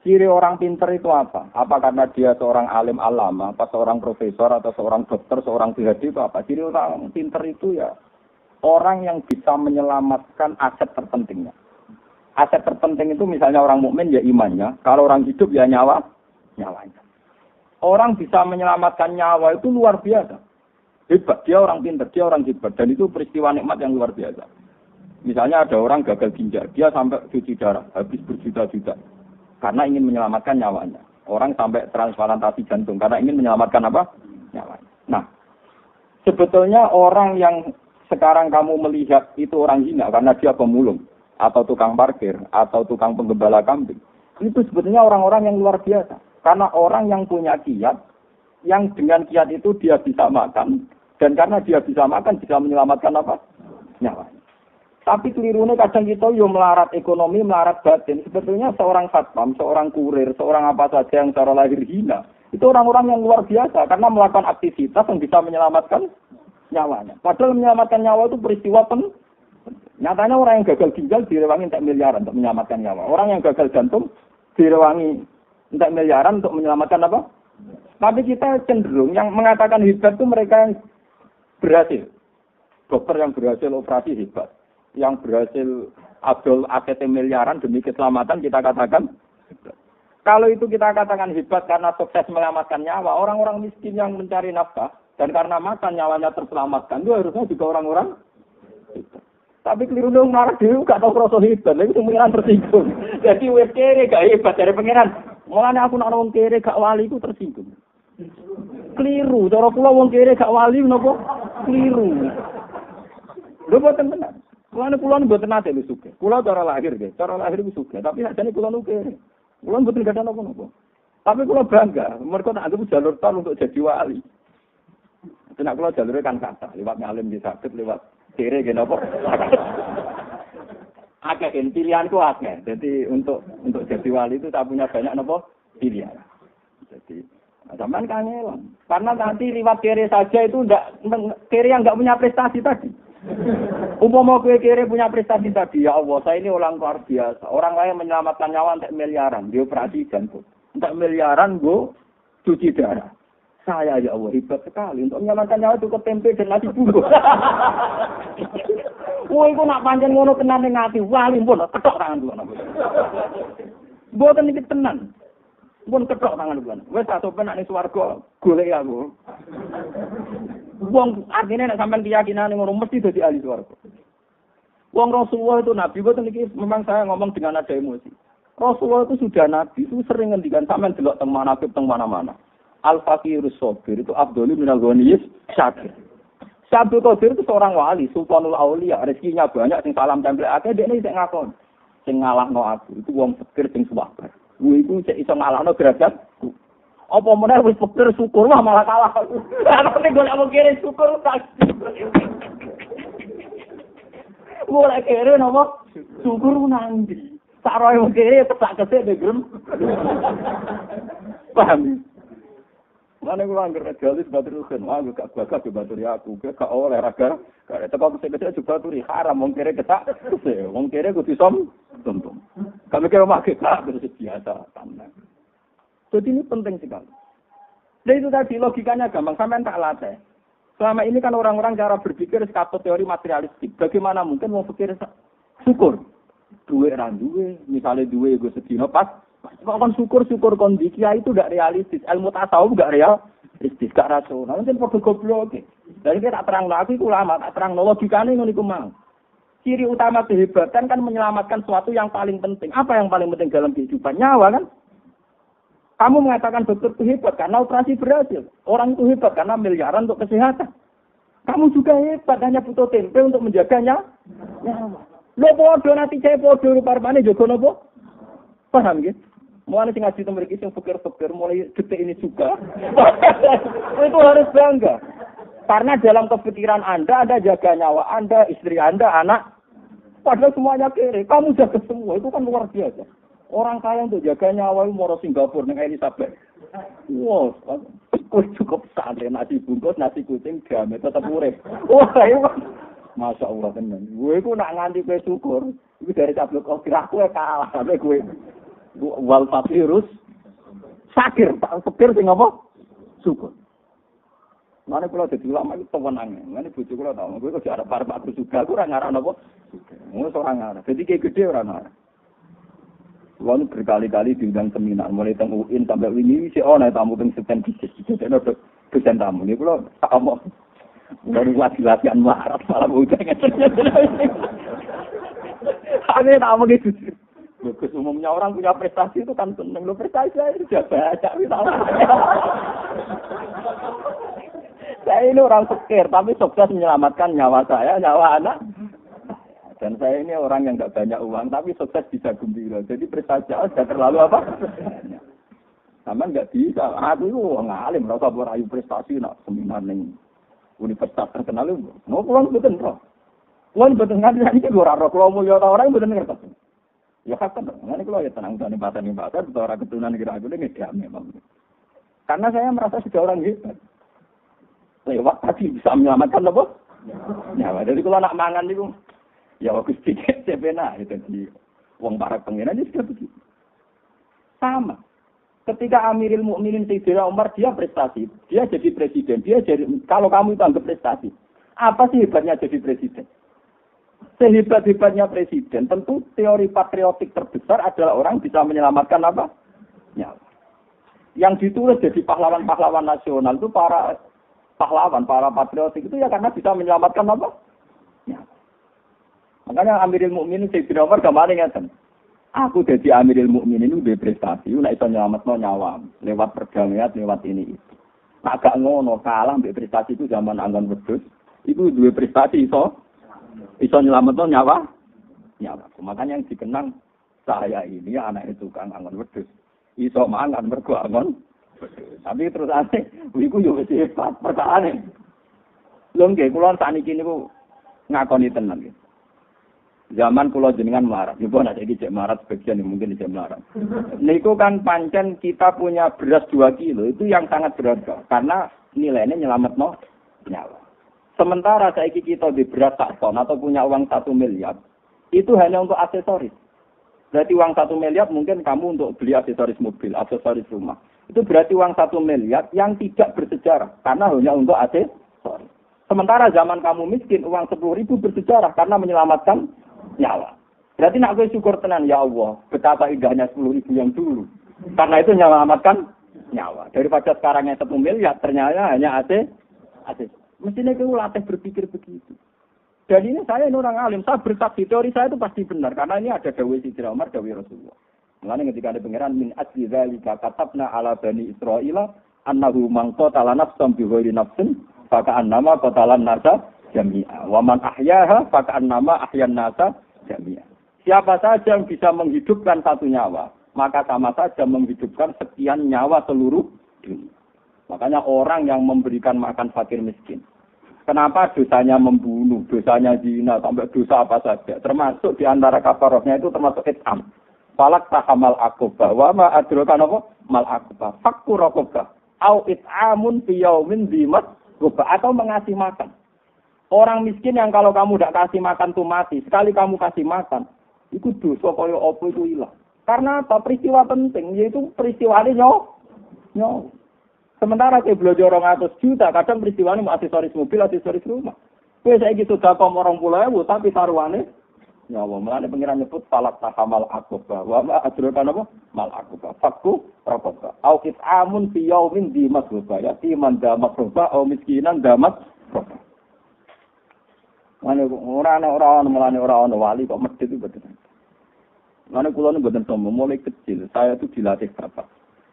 Ciri orang pinter itu apa? Apa karena dia seorang alim alama, apa seorang profesor, atau seorang dokter, seorang PhD itu apa? Ciri orang pinter itu ya orang yang bisa menyelamatkan aset terpentingnya. Aset terpenting itu misalnya orang mukmin ya imannya, kalau orang hidup ya nyawanya. Orang bisa menyelamatkan nyawa itu luar biasa. Hebat, dia orang pinter, dia orang hebat, dan itu peristiwa nikmat yang luar biasa. Misalnya ada orang gagal ginjal, dia sampai cuci darah, habis berjuta-juta. Karena ingin menyelamatkan nyawanya. Orang sampai transplantasi jantung karena ingin menyelamatkan apa? Nyawanya. Nah, sebetulnya orang yang sekarang kamu melihat itu orang hina karena dia pemulung atau tukang parkir atau tukang penggembala kambing. Itu sebetulnya orang-orang yang luar biasa. Karena orang yang punya kiat, yang dengan kiat itu dia bisa makan dan karena dia bisa makan bisa menyelamatkan apa? Nyawanya. Tapi kelirunya kadang kita yo melarat ekonomi, melarat batin. Sebetulnya seorang satpam, seorang kurir, seorang apa saja yang secara lahir hina, itu orang-orang yang luar biasa karena melakukan aktivitas yang bisa menyelamatkan nyawanya. Padahal menyelamatkan nyawa itu peristiwa nyatanya orang yang gagal ginjal direwangi entek miliaran untuk menyelamatkan nyawa. Orang yang gagal jantung direwangi entek miliaran untuk menyelamatkan apa? Tapi kita cenderung yang mengatakan hebat itu mereka yang berhasil. Dokter yang berhasil operasi hebat. Yang berhasil adol aset miliaran demi keselamatan kita katakan hebat. Kalau itu kita katakan hebat karena sukses menyelamatkan nyawa, orang-orang miskin yang mencari nafkah dan karena makan nyawanya terselamatkan itu harusnya juga orang-orang hebat. Tapi keliru dong marah dulu gak tahu rasa hebat, lagi pengiran tersinggung. Jadi wes kere gak hebat dari pengiran. Mulanya aku nak wong kere gak wali itu tersinggung. Keliru, cara kula wong kere gak wali napa? Keliru. Lho boten benar. Kula mboten nate lho sugih. Kula cara lahir nggih, cara lahir iku sugih, tapi sakjane kula nu kere. Kula mboten gadah napa-napa. Tapi kula bangga, mergo tak anggap jalur tol untuk jadi wali. Tenan kula jalure kan kata, lewat ngalim di sakit, lewat kere nggih napa. Akeh pilihanku akeh. Jadi untuk jadi wali itu tak punya banyak napa pilihan. Jadi sampean kangelan. Karena nanti lewat kere saja itu ndak kere yang enggak punya prestasi tadi. Umpama kowe kere punya prestasi tadi, ya Allah, saya ini orang luar biasa. Orang lain menyelamatkan nyawa entek miliaran, dioperasi jantung. Entek miliaran go cuci darah. Saya ya Allah hebat sekali untuk menyelamatkan nyawa cukup tempe dan nasi bungkus. Woi, kok nak pancen ngono tenan ning ati, wali pun ketok tangan kula. Mboten iki tenan. Pun ketok tangan kula. Wis tak sopan nek ning swarga golek aku. Wong artine nek sampean keyakinane ngono mesti dadi ahli swarga. Wong Rasulullah itu nabi, boten iki memang saya ngomong dengan ada emosi. Rasulullah itu sudah nabi, itu sering ngendikan sampean delok teng manaqib teng mana-mana. Al-Faqirus Sabir itu Abdul minal Ghaniyis Syakir. Abdul Qadir itu seorang wali, Sultanul Aulia, rezekinya banyak, sing salam tempel akeh dekne sing ngakon. Sing ngalahno aku, itu wong fakir sing sabar. Kuwi iku sik iso ngalahno derajat. Apa meneh wis fakir syukur wah malah kalah. Aku nek golek wong kere syukur tak. Golek kere nopo? Syukur nanti. Sak roe wong kere pesak kesik degrem. Paham? Mana gue angker jalis baturi kan, aku gak bakat baturi aku, gak oleh raga, gak teko kesek-kesek juga baturi haram, wong kere ketak, wong kere kudu tonton. Kami kira makai tak terus biasa tanah. Jadi ini penting sekali. Dan itu tadi logikanya gampang, sampai tak latih. Selama ini kan orang-orang cara berpikir sekatut teori materialistik. Bagaimana mungkin mau pikir syukur? Duwe randuwe, misalnya duwe gue sedino pas. Kon syukur kondisi itu tidak realistis. Ilmu tasawuf enggak realistis, enggak rasional. Mungkin padha goblok. Dari kita tak terang lagi ulama, tak terang logikane ngono iku mang. Ciri utama kehebatan kan menyelamatkan sesuatu yang paling penting. Apa yang paling penting dalam kehidupan? Nyawa kan? Kamu mengatakan dokter itu hebat karena operasi berhasil. Orang itu hebat karena miliaran untuk kesehatan. Kamu juga hebat hanya butuh tempe untuk menjaganya. Nyawa. Lho padha nanti saya padha rupa-rupane jaga napa? Paham nggih? Mulai sing ngaji temen iki sing fikir-fikir mulai detik ini juga. Itu harus bangga. Karena dalam kepikiran Anda jaga nyawa Anda, istri Anda, anak. Padahal semuanya kere. Kamu jaga semua. Itu kan luar biasa. Orang kaya untuk jaga nyawa itu mau Singapura dengan Elizabeth. Wow, cukup santai nasi bungkus, nasi kucing, game tetap urip. Wah, Masya Allah tenan. Gue itu nak nganti gue syukur. Itu dari cablok kok kira gue kalah sampai gue. Wal fakirus sakir, tak fakir sing apa? Syukur. Mane kula dadi ulama iki tewenange. Mane bojo kula tau, kowe kok arep arep aku juga, aku ora ngarep napa? Ngono ora ngarep. Dadi ki gede ora ngarep. Wong berkali-kali diundang seminar, mulai teng UIN sampai ini sih ana tamu teng Septen bisnis. Dene dosen tamu niku kula tak omong. Baru buat latihan marat malah udah. Ane tamu gitu. Bagus umumnya orang punya prestasi itu kan seneng. Lo prestasi saya sudah baca. Saya ini orang fakir, tapi sukses menyelamatkan nyawa saya, nyawa anak. Dan saya ini orang yang tidak banyak uang, tapi sukses bisa gembira. Jadi prestasi saya sudah terlalu apa? Sama nggak bisa. Aku itu ngalim, rasa berayu prestasi, nak seminar nih. Universitas terkenal itu. Mau pulang betul, bro. Pulang betul nggak bisa ini gue raro. Kalau mau lihat orang betul ngerti. Ya kan, nanti kalau ya tenang nih pasar, orang keturunan kira aku ini ngedam memang. Karena saya merasa sudah orang hebat. Lewat tadi bisa menyelamatkan apa? Ya, jadi kalau nak mangan itu, ya bagus sedikit, sebenarnya itu di uang para pengiran itu sudah begitu. Sama. Ketika Amirul Mukminin Sayyidina Umar dia prestasi, dia jadi presiden, dia jadi kalau kamu itu anggap prestasi, apa sih hebatnya jadi presiden? Sehebat-hebatnya presiden, tentu teori patriotik terbesar adalah orang bisa menyelamatkan apa? Ya. Yang ditulis jadi pahlawan-pahlawan nasional itu para pahlawan, para patriotik itu ya karena bisa menyelamatkan apa? Ya. Makanya Amirul Mukminin Sayyidina Umar kemarin ngeten. Aku jadi Amirul Mukminin itu berprestasi, nek iso nyelametno nyawa lewat perdamaian, lewat ini itu. Nak gak ngono kalah mbek prestasi itu zaman anggon wedhus, iku duwe prestasi iso nyelametno nyawa. Makanya yang dikenang saya ini anak tukang anggon wedhus. Iso mangan mergo anggon wedhus. Tapi terus aneh, iku yo wis hebat perkarane. Lho nggih kula sakniki niku ngakoni tenan nggih. Zaman kula jenengan melarat, niku ana iki cek melarat sebagian mungkin cek melarat. Niku kan pancen kita punya beras 2 kilo itu yang sangat berharga karena nilainya nyelametno nyawa. Sementara saiki kita di beras 1 ton atau punya uang 1 miliar, itu hanya untuk aksesoris. Berarti uang 1 miliar mungkin kamu untuk beli aksesoris mobil, aksesoris rumah. Itu berarti uang 1 miliar yang tidak bersejarah karena hanya untuk aksesoris. Sementara zaman kamu miskin uang 10.000 bersejarah karena menyelamatkan nyawa. Berarti nak gue syukur tenan ya Allah, betapa indahnya 10.000 yang dulu. Karena itu menyelamatkan nyawa. Daripada sekarang yang 1 miliar ternyata hanya AC. Mestinya gue latih berpikir begitu. Dan ini saya ini orang alim, saya bersaksi teori saya itu pasti benar karena ini ada dawuh Sayyidina Umar, dawuh Rasulullah. Mulane ketika ada pangeran min ajli dzalika katabna ala bani Israila annahu man qatala nafsan bi ghairi nafsin fa ka'annama qatalan nasa jami'a wa man ahyaha fa ka'annama ahyan nasa jami'a. Siapa saja yang bisa menghidupkan satu nyawa, maka sama saja menghidupkan sekian nyawa seluruh dunia. Makanya orang yang memberikan makan fakir miskin. Kenapa dosanya membunuh, dosanya zina, sampai dosa apa saja. Termasuk di antara kafarahnya itu termasuk it'am. Falak tahamal akobah. Wa ma adroka apa? Mal akobah. Fakku rokobah. Au it'amun fiyaumin dimat gobah. Atau mengasih makan. Orang miskin yang kalau kamu tidak kasih makan tuh mati. Sekali kamu kasih makan. Itu dosa kaya apa itu hilang. Karena apa? Peristiwa penting. Yaitu peristiwa ini nyawa. Sementara ke belajar 200 juta, kadang peristiwa ini aksesoris mobil, aksesoris rumah. Kue saya gitu dakom 20.000, tapi taruhannya nyawa. Mulanya pengiran nyebut falak tahamal akobah. Wa adrokan apa? Mal akobah. Fakku rokobah. Au kit'amun fi yaumin dimas rubah. Yatiman damat rubah, au miskinan damat rubah. Mulanya orang wali kok medit itu betul. Mulanya kulon itu betul sombong. Mulai kecil, saya itu dilatih bapak.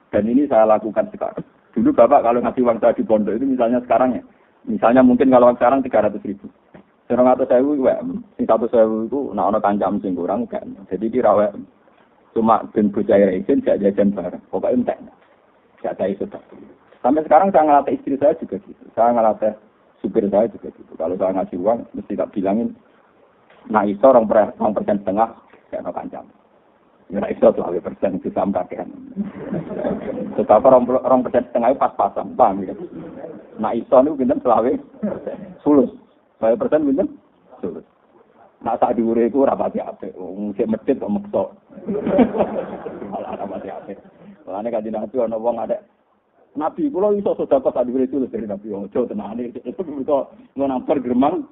Dan ini saya lakukan sekarang. Dulu bapak kalau ngasih uang saya di pondok itu misalnya sekarang ya. Misalnya mungkin kalau sekarang 300.000. 100.000 itu nak kancam sing kurang kan. Jadi dirawat cuma ben bocah resin gak jajan bareng. Pokoknya entek. Gak ada sudah. Sampai sekarang saya ngelatih istri saya juga gitu. Saya ngelatih supir saya juga gitu. Kalau saya ngasih uang mesti tak bilangin nah iso 2% setengah gak ada kancam. Ya iso 2% itu sama kakean. Sebab 2% setengah itu pas-pasan, paham ya. Nah iso niku pinten 20 sulus. 2% pinten sulus. Nak sak dhuwure iku ora pati apik. Wong sik medhit kok meksa. Ora pati apik. Mulane kanjeng Nabi ana wong ada Nabi kula iso sedekah sak dhuwure itu dari Nabi ojo tenane itu mergo ngono pergeremang.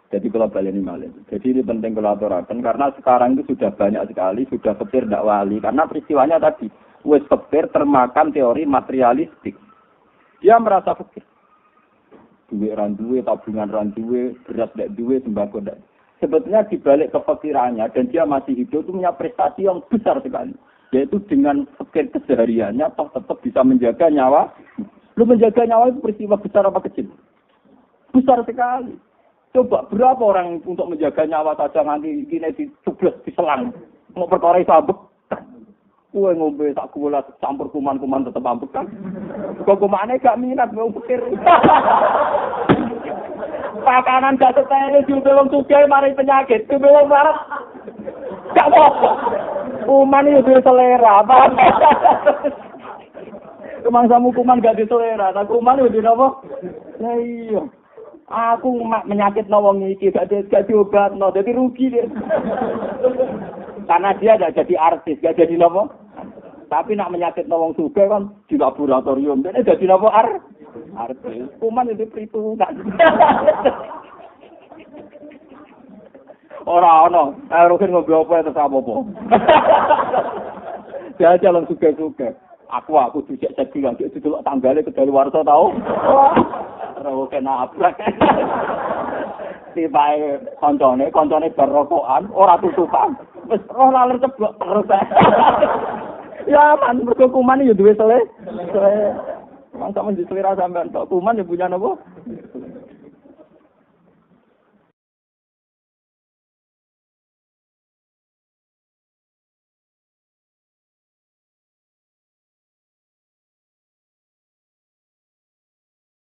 Jadi kalau baleni malih. Jadi ini penting kalau aturaken karena sekarang itu sudah banyak sekali sudah kepir ndak wali karena peristiwanya tadi wis kepir termakan teori materialistik. Dia merasa fakir. Duit randuwe, tabungan randuwe, beras ndak duwe, sembako ndak. Sebetulnya dibalik kefakirannya dan dia masih hidup itu punya prestasi yang besar sekali. Yaitu dengan fakir kesehariannya toh tetap bisa menjaga nyawa. Lu menjaga nyawa itu peristiwa besar apa kecil? Besar sekali. Coba berapa orang untuk menjaga nyawa saja nanti kini dicubles, diselang. Mau perkara sabuk. Kue ngombe tak gula campur kuman-kuman tetap ambek kan. Kok kumane gak minat mau pikir. Pakanan gak setene diombe wong sugih mari penyakit. Diombe wong larat. Gak apa. Kuman itu selera. Kemangsamu kuman gak diselera, tak kuman itu apa? Lah iya. Aku menyakit wong iki gak diobatno, jadi rugi dia. Karena dia gak jadi artis, gak jadi nopo. Tapi nak menyakit wong sugih kan di laboratorium, dene jadi nopo artis. Kuman itu perhitungan. Ora ono, rugen ngombe apa terus apa-apa. Dia jalan sugih-sugih. Aku dicek bilang itu delok tanggale kedaluwarsa tau. Ora kena abrak. Tibae koncone berrokokan, ora tutupan. Wis roh laler ceblok terus. Ya man, mergo kuman yo duwe selera. Mang sampeyan diselera sampean tok kuman yo punya napa?